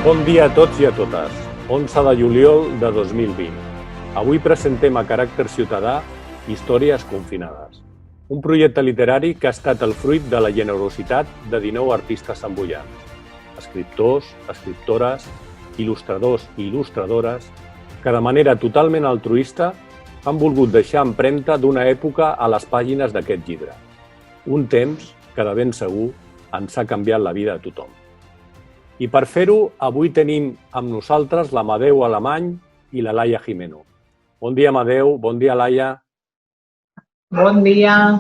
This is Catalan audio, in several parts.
Bon dia a tots i a totes. 11 de juliol de 2020. Avui presentem a caràcter ciutadà Històries confinades, un projecte literari que ha estat el fruit de la generositat de 19 artistes samboians, escriptors, escriptores, il·lustradors i il·lustradores que de manera totalment altruista han volgut deixar empremta d'una època a les pàgines d'aquest llibre. Un temps que de ben segur ens ha canviat la vida a tothom. I per fer-ho, avui tenim amb nosaltres l'Amadeu Alemany i la Laia Gimeno. Bon dia, Amadeu. Bon dia, Laia. Bon dia.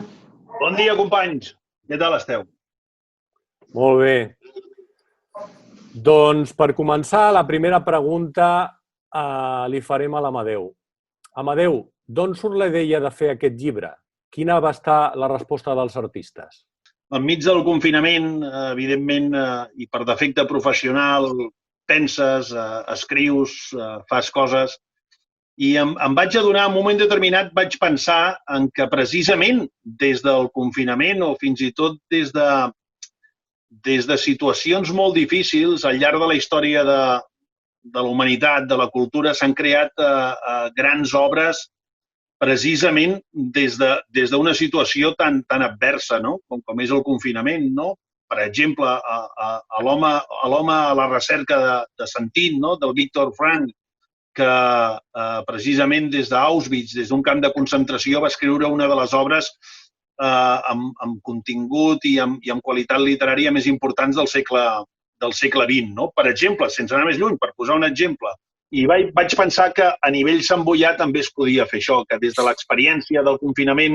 Bon dia, companys. Què tal esteu? Molt bé. Doncs, per començar, la primera pregunta li farem a l'Amadeu. Amadeu, d'on surt la idea de fer aquest llibre? Quina va estar la resposta dels artistes? Enmig del confinament, evidentment, i per defecte professional, penses, escrius, fas coses, i em vaig adonar, en un moment determinat, vaig pensar en que precisament des del confinament o fins i tot des de situacions molt difícils al llarg de la història de la humanitat, de la cultura, s'han creat grans obres precisament des d'una situació tan adversa, no? Com és el confinament, no? Per exemple, a l'home a la recerca de sentit, no? Del Viktor Frankl, que precisament des d'Auschwitz, des d'un camp de concentració, va escriure una de les obres amb contingut i amb qualitat literària més importants del segle XX, no? Per exemple, sense anar més lluny, per posar un exemple, i vaig pensar que a nivell samboià també es podia fer això, que des de l'experiència del confinament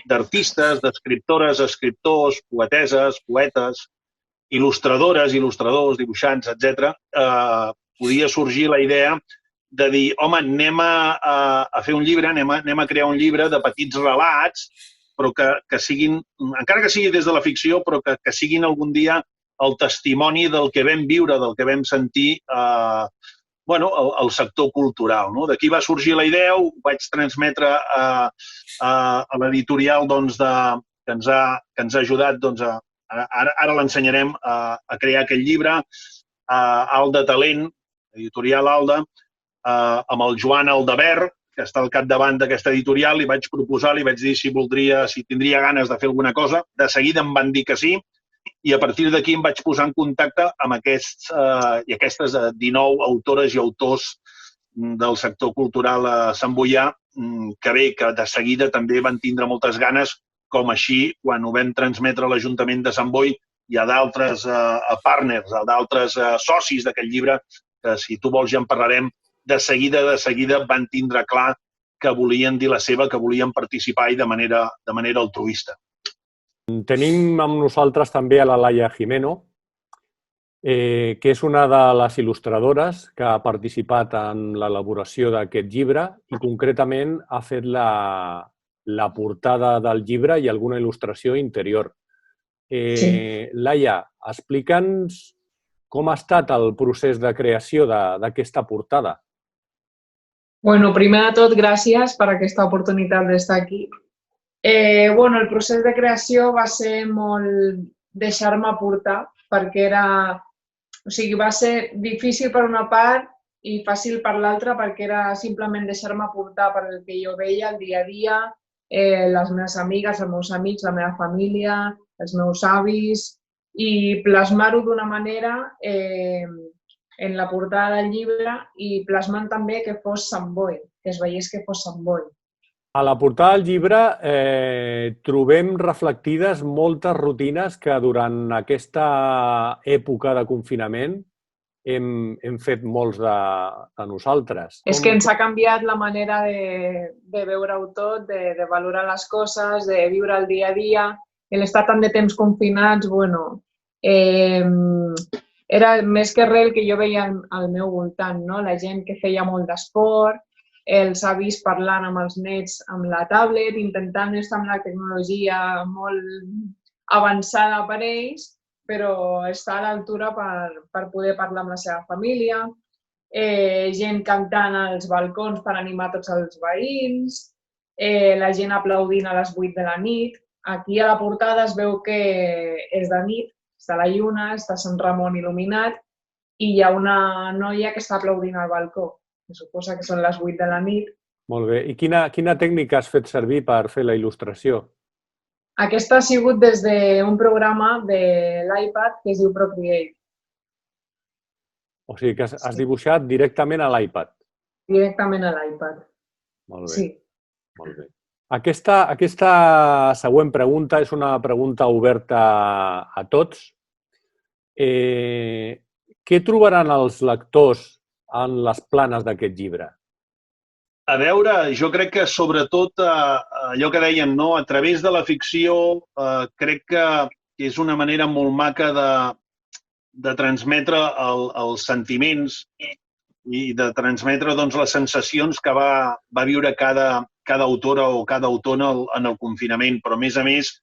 d'artistes, d'escriptores, escriptors, poeteses, poetes, il·lustradores, il·lustradors, dibuixants, etc., podia sorgir la idea de dir, home, anem a fer un llibre, anem a crear un llibre de petits relats, però que siguin, encara que sigui des de la ficció, però que siguin algun dia el testimoni del que vam viure, del que vam sentir al sector cultural. D'aquí va sorgir la idea, ho vaig transmetre a l'editorial que ens ha ajudat, ara l'ensenyarem a crear aquest llibre, Alda Talent, editorial Alda, amb el Joan Aldabert, que està al capdavant d'aquesta editorial, li vaig proposar, li vaig dir si tindria ganes de fer alguna cosa. De seguida em van dir que sí, i a partir d'aquí em vaig posar en contacte amb aquests i aquestes 19 autores i autors del sector cultural samboià, que de seguida també van tindre moltes ganes, com així, quan ho vam transmetre a l'Ajuntament de Sant Boi i a d'altres partners, a d'altres socis d'aquest llibre, que si tu vols ja en parlarem, de seguida van tindre clar que volien dir la seva, que volien participar i de manera altruista. Tenim amb nosaltres també a la Laia Gimeno, que és una de les il·lustradores que ha participat en l'elaboració d'aquest llibre i concretament ha fet la portada del llibre i alguna il·lustració interior. Laia, explica'ns com ha estat el procés de creació d'aquesta portada. Bueno, primer de tot, gràcies per aquesta oportunitat d'estar aquí. El procés de creació va ser molt deixar-me portar, perquè va ser difícil per una part i fàcil per l'altra, perquè era simplement deixar-me portar per el que jo veia el dia a dia, les meves amigues, els meus amics, la meva família, els meus avis, i plasmar-ho d'una manera en la portada del llibre i plasmant també que fos Sant Boi, que es veiés que fos Sant Boi. A la portada del llibre trobem reflectides moltes rutines que durant aquesta època de confinament hem fet molts de nosaltres. És que ens ha canviat la manera de veure-ho tot, de valorar les coses, de viure el dia a dia. L'estar tant de temps confinats, era més que res el que jo veia al meu voltant, no? La gent que feia molt d'esport, els avis parlant amb els nets amb la tablet, intentant estar amb la tecnologia molt avançada per ells, però estar a l'altura per poder parlar amb la seva família, gent cantant als balcons per animar tots els veïns, la gent aplaudint a les 8 de la nit. Aquí a la portada es veu que és de nit, està la lluna, està Sant Ramon il·luminat i hi ha una noia que està aplaudint al balcó, que suposa que són les 8 de la nit. Molt bé. I quina tècnica has fet servir per fer la il·lustració? Aquesta ha sigut des d'un programa de l'iPad que es diu Procreate. O sigui que has dibuixat directament a l'iPad. Directament a l'iPad. Molt bé. Sí. Molt bé. Aquesta següent pregunta és una pregunta oberta a tots. Què trobaran els lectors en les planes d'aquest llibre? A veure, jo crec que sobretot allò que dèiem, no? A través de la ficció crec que és una manera molt maca de transmetre els sentiments i de transmetre doncs, les sensacions que va viure cada autora o cada autor en el confinament. Però, a més,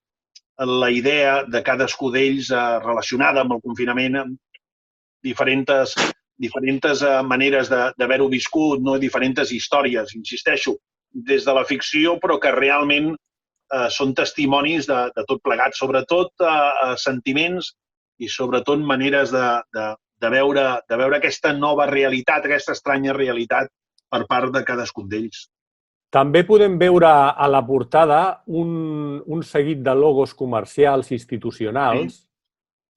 la idea de cadascú d'ells relacionada amb el confinament, amb diferents maneres d'haver-ho viscut, no? Diferents històries, insisteixo, des de la ficció, però que realment són testimonis de tot plegat, sobretot sentiments i sobretot maneres de veure aquesta nova realitat, aquesta estranya realitat per part de cadascun d'ells. També podem veure a la portada un seguit de logos comercials institucionals.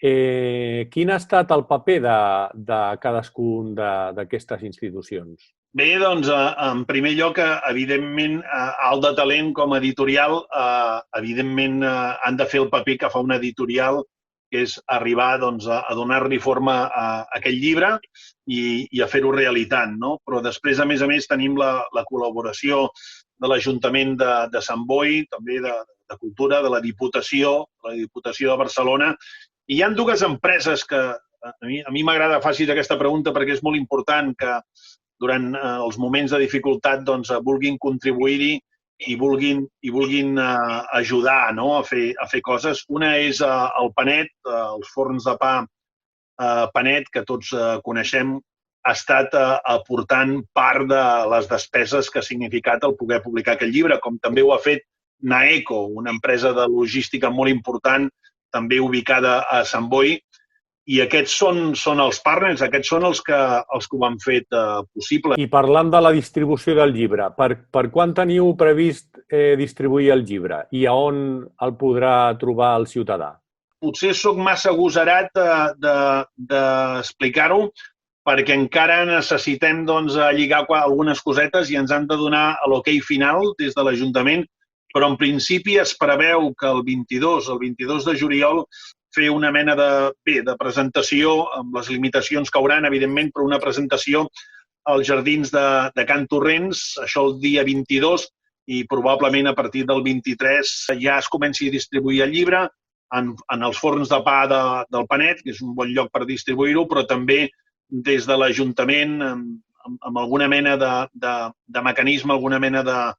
Quin ha estat el paper de cadascun d'aquestes institucions? Bé, doncs, en primer lloc, evidentment, Alda Talent, com a editorial, evidentment han de fer el paper que fa una editorial, que és arribar a donar-li forma a aquest llibre i a fer-ho realitat. Però després, a més, tenim la col·laboració de l'Ajuntament de Sant Boi, també de Cultura, de la Diputació de Barcelona. I hi ha dues empreses que a mi m'agrada que facis aquesta pregunta perquè és molt important que durant els moments de dificultat vulguin contribuir-hi i vulguin ajudar a fer coses. Una és el Panet, els forns de pa Panet, que tots coneixem, ha estat aportant part de les despeses que ha significat el poder publicar aquest llibre, com també ho ha fet Naeco, una empresa de logística molt important, també ubicada a Sant Boi. I aquests són els partners, aquests són els que ho han fet possible. I parlant de la distribució del llibre, per quan teniu previst distribuir el llibre i a on el podrà trobar el ciutadà? Potser sóc massa agosarat d'explicar-ho perquè encara necessitem lligar algunes cosetes i ens han de donar l'ok final des de l'Ajuntament, però en principi es preveu que el 22 de juliol fer una mena de presentació amb les limitacions que hauran, evidentment, però una presentació als jardins de Can Torrents, això el dia 22, i probablement a partir del 23 ja es comenci a distribuir el llibre en els forns de pa del Panet, que és un bon lloc per distribuir-ho, però també des de l'Ajuntament amb alguna mena de mecanisme, alguna mena de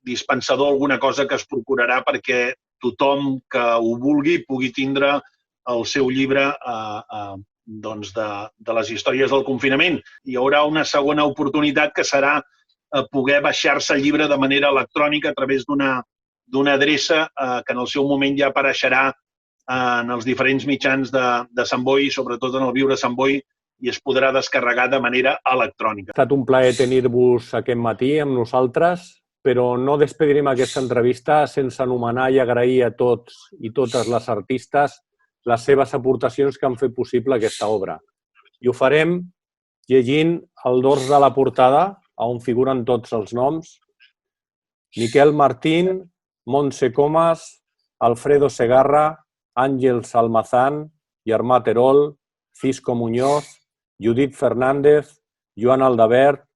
dispensador, alguna cosa que es procurarà perquè tothom que ho vulgui pugui tindre el seu llibre de les històries del confinament. Hi haurà una segona oportunitat que serà poder baixar-se el llibre de manera electrònica a través d'una adreça que en el seu moment ja apareixerà en els diferents mitjans de Sant Boi, sobretot en el Viure Sant Boi, i es podrà descarregar de manera electrònica. Ha estat un plaer tenir-vos aquest matí amb nosaltres, però no despedirem aquesta entrevista sense anomenar i agrair a tots i totes les artistes les seves aportacions que han fet possible aquesta obra. I ho farem llegint el dors de la portada, on figuren tots els noms: Miquel Martín, Montse Comas, Alfredo Segarra, Àngels Almazán, Germà Terol, Cisco Muñoz, Judit Fernández, Joan Aldabert,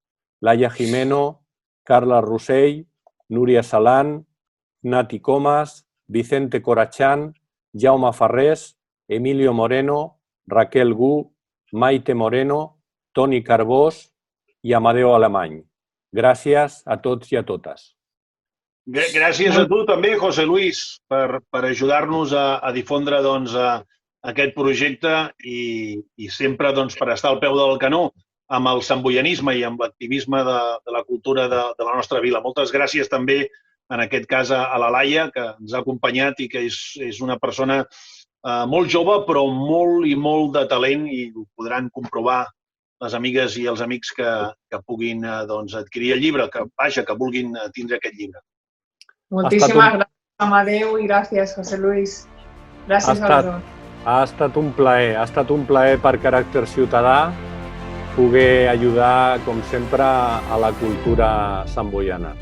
Laia Jimeno, Carla Rossell, Núria Salán, Nati Comas, Vicente Corachán, Jaume Farrés, Emilio Moreno, Raquel Gu, Maite Moreno, Toni Carbós i Amadeu Alemany. Gràcies a tots i a totes. Gràcies a tu també, José Luis, per ajudar-nos a difondre aquest projecte i sempre per estar al peu del canó amb el santboianisme i amb l'activisme de la cultura de la nostra vila. Moltes gràcies també, en aquest cas, a la Laia, que ens ha acompanyat i que és una persona molt jove, però molt i molt de talent, i ho podran comprovar les amigues i els amics que puguin adquirir el llibre, que vulguin tindre aquest llibre. Moltíssimes gràcies, Amadeu, i gràcies, José Luis. Gràcies a los dos. Ha estat un plaer per Caràcter Ciutadà poder ajudar, com sempre, a la cultura santboiana.